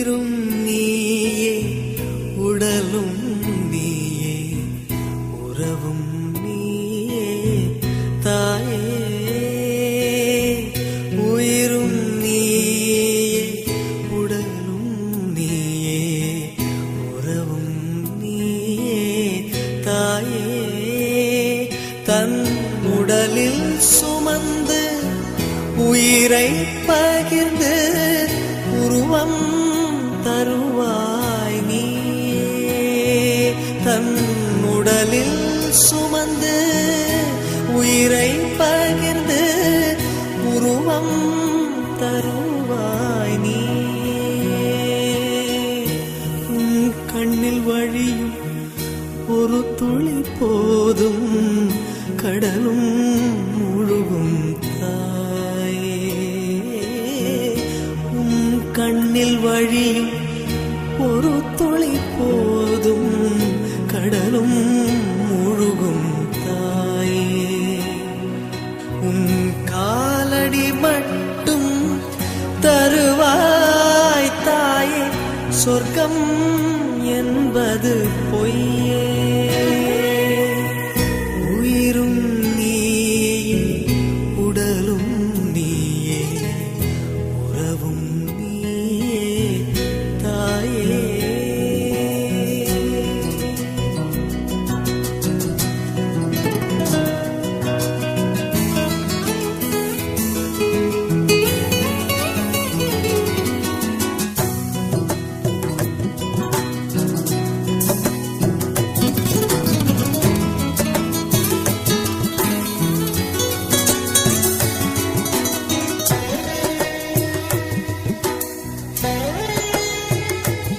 உயிரும் நீயே உடலும் நீயே உறவும் நீயே தாயே உயிரும் நீயே உடலும் நீயே உறவும் நீயே தாயே தன் உடலில் சுமந்து உயிரை பகிர்ந்து உருவம் தருவாய் நீயே தன் உடலில் சுமந்து உயிரை பகிர்ந்து உருவம் தருவாய் நீயே உன் கண்ணில் வழியும் ஒரு துளி போதும் கடலும் முழுகும் கண்ணில் வழியும் ஒரு துளி போதும் கடலும் முழுகும் தாயே உன் காலடி மட்டும் தருவாய் தாயே சொர்க்கம் என்பது பொய்யே